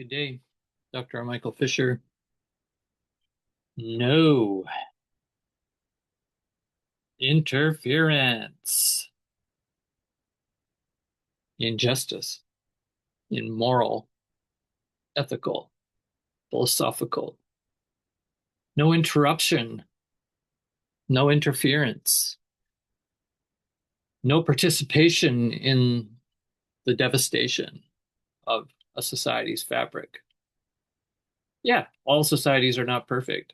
Good day, Dr. Michael Fisher. No interference in justice, in moral, ethical, philosophical. No interruption, no interference, no participation in the devastation of a society's fabric. Yeah, all societies are not perfect.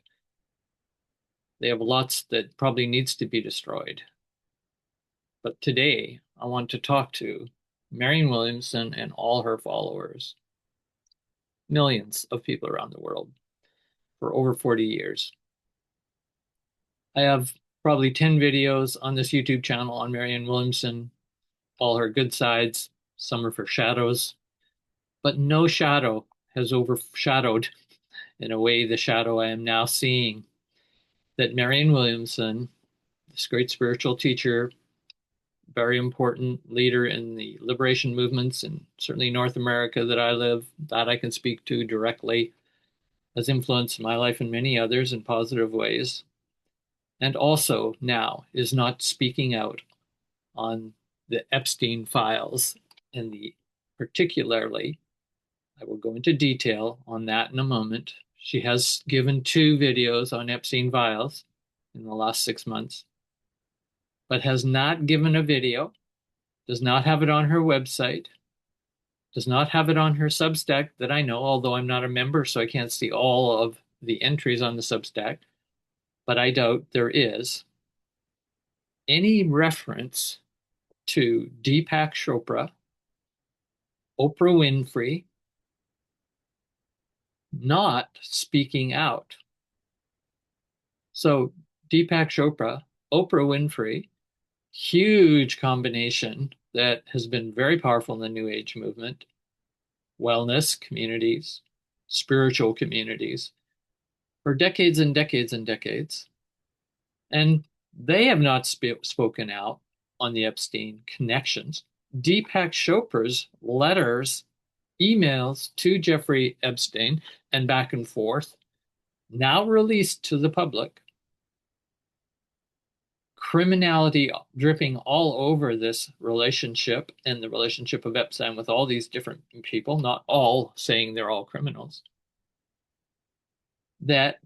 They have lots that probably needs to be destroyed. But today, I want to talk to Marianne Williamson and all her followers, millions of people around the world for over 40 years. I have probably 10 videos on this YouTube channel on Marianne Williamson, all her good sides, some of her shadows, but no shadow has overshadowed in a way the shadow I am now seeing. That Marianne Williamson, this great spiritual teacher, very important leader in the liberation movements and certainly North America that I live, that I can speak to directly, has influenced my life and many others in positive ways, and also now is not speaking out on the Epstein files and the particularly, I will go into detail on that in a moment. She has given 2 videos on Epstein files in the last 6 months, but has not given a video, does not have it on her website, does not have it on her Substack that I know, although I'm not a member, so I can't see all of the entries on the Substack, but I doubt there is any reference to Deepak Chopra, Oprah Winfrey, not speaking out. So Deepak Chopra, Oprah Winfrey, huge combination that has been very powerful in the New Age movement, wellness communities, spiritual communities, for decades and decades and decades. And they have not spoken out on the Epstein connections. Deepak Chopra's letters, emails to Jeffrey Epstein and back and forth, now released to the public, criminality dripping all over this relationship and the relationship of Epstein with all these different people, not all saying they're all criminals, that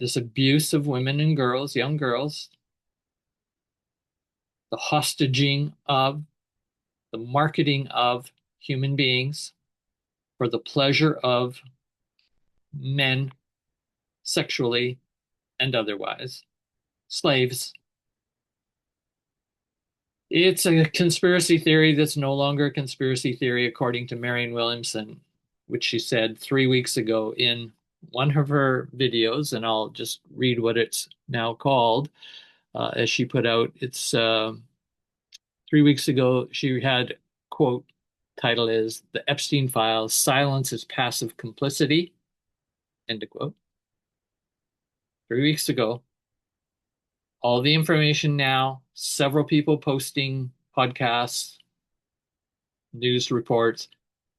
this abuse of women and girls, young girls, the hostaging of, the marketing of human beings for the pleasure of men sexually and otherwise, slaves. It's a conspiracy theory that's no longer a conspiracy theory, according to Marianne Williamson, which she said 3 weeks ago in one of her videos, and I'll just read what it's now called. As she put out, it's 3 weeks ago, she had, quote, title is "The Epstein Files, Silence is Passive Complicity," end of quote. 3 weeks ago. All the information now, several people posting podcasts, news reports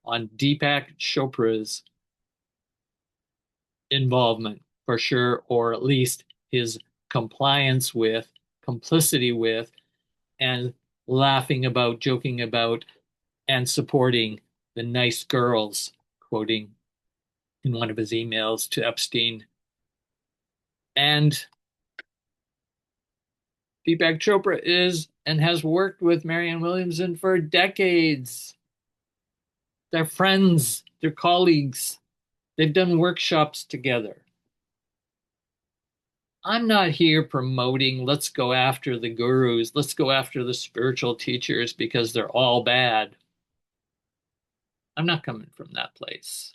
on Deepak Chopra's involvement for sure, or at least his compliance with, complicity with, and laughing about, joking about, and supporting the nice girls, quoting in one of his emails to Epstein. And Deepak Chopra is and has worked with Marianne Williamson for decades. They're friends, they're colleagues. They've done workshops together. I'm not here promoting, let's go after the gurus, let's go after the spiritual teachers because they're all bad. I'm not coming from that place.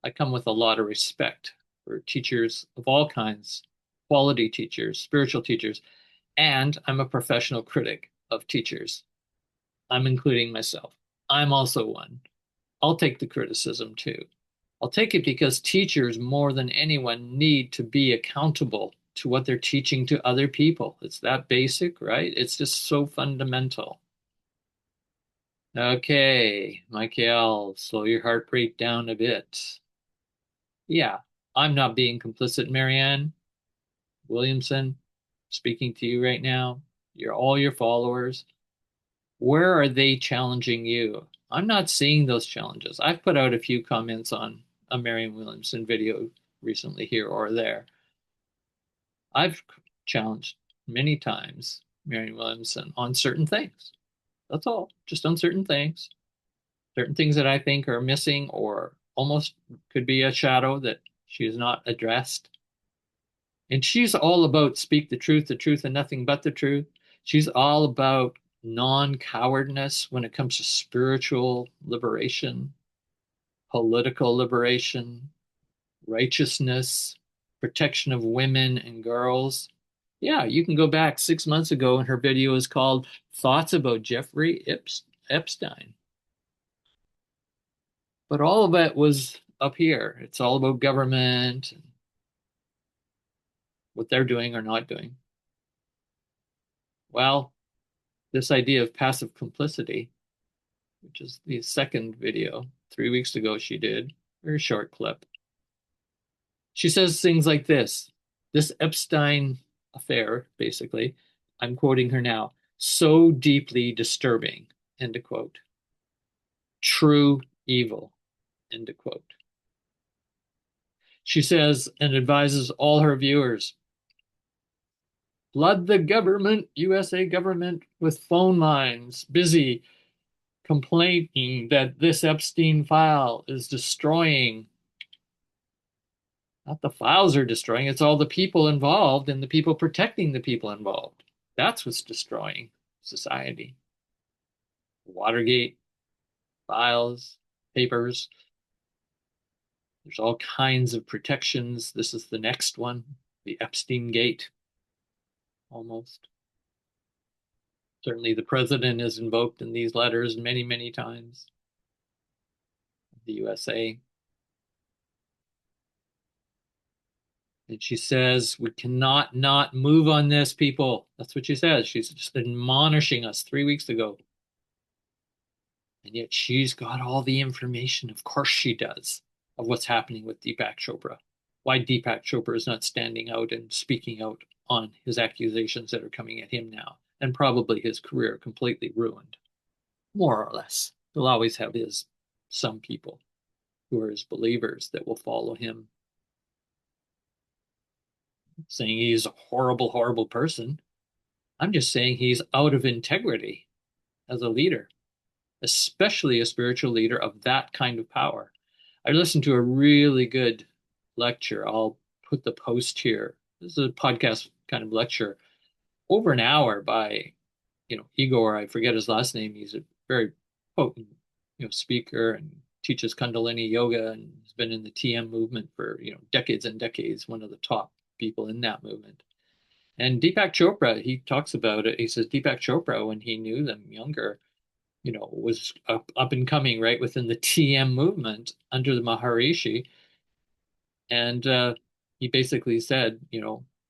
I come with a lot of respect for teachers of all kinds, quality teachers, spiritual teachers, and I'm a professional critic of teachers. I'm including myself. I'm also one. I'll take the criticism too. I'll take it because teachers, more than anyone, need to be accountable to what they're teaching to other people. It's that basic, right? It's just so fundamental. Okay, Michael, slow your heart rate down a bit. Yeah, I'm not being complicit, Marianne Williamson, speaking to you right now. You're all your followers. Where are they challenging you? I'm not seeing those challenges. I've put out a few comments on a Marianne Williamson video recently here or there. I've challenged many times Marianne Williamson on certain things. That's all, just on certain things that I think are missing or almost could be a shadow that she has not addressed. And she's all about speak the truth, and nothing but the truth. She's all about non-cowardness when it comes to spiritual liberation, political liberation, righteousness, protection of women and girls. Yeah, you can go back 6 months ago, and her video is called Thoughts About Jeffrey Epstein. But all of it was up here. It's all about government and what they're doing or not doing. Well, this idea of passive complicity, which is the second video 3 weeks ago she did, very short clip. She says things like this Epstein affair, basically, I'm quoting her now, so deeply disturbing, end of quote. True evil, end of quote. She says and advises all her viewers, flood the government, USA government, with phone lines, busy complaining that this Epstein file is destroying. Not the files are destroying, it's all the people involved and the people protecting the people involved. That's what's destroying society. Watergate, files, papers. There's all kinds of protections. This is the next one, the Epstein Gate, almost. Certainly the president is invoked in these letters many, many times. The USA. And she says, we cannot not move on this, people. That's what she says. She's just admonishing us 3 weeks ago. And yet she's got all the information, of course she does, of what's happening with Deepak Chopra. Why Deepak Chopra is not standing out and speaking out on his accusations that are coming at him now, and probably his career completely ruined, more or less. He'll always have some people who are his believers that will follow him, saying he's a horrible, horrible person. I'm just saying he's out of integrity as a leader, especially a spiritual leader of that kind of power. I listened to a really good lecture. I'll put the post here. This is a podcast kind of lecture, over an hour by, Igor. I forget his last name. He's a very potent, speaker and teaches Kundalini yoga and has been in the TM movement for, decades and decades. One of the top people in that movement. And Deepak Chopra, he talks about it. He says Deepak Chopra, when he knew them younger, was up and coming right within the TM movement under the Maharishi. And he basically said,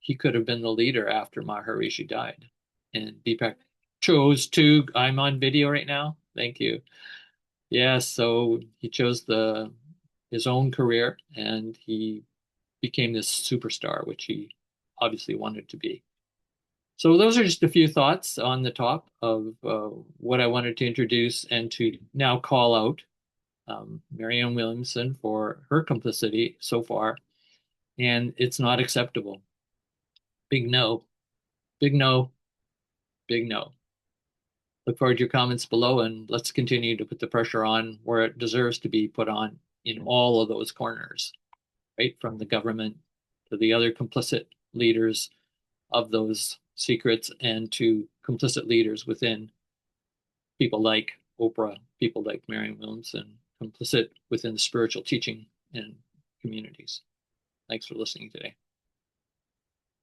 he could have been the leader after Maharishi died. And Deepak chose to, I'm on video right now. Thank you. Yeah, so he chose his own career and he became this superstar, which he obviously wanted to be. So those are just a few thoughts on the top of what I wanted to introduce and to now call out Marianne Williamson for her complicity so far. And it's not acceptable. Big no, big no, big no. Look forward to your comments below, and let's continue to put the pressure on where it deserves to be put on in all of those corners, right? From the government to the other complicit leaders of those secrets and to complicit leaders within people like Oprah, people like Marianne Williamson, complicit within spiritual teaching and communities. Thanks for listening today.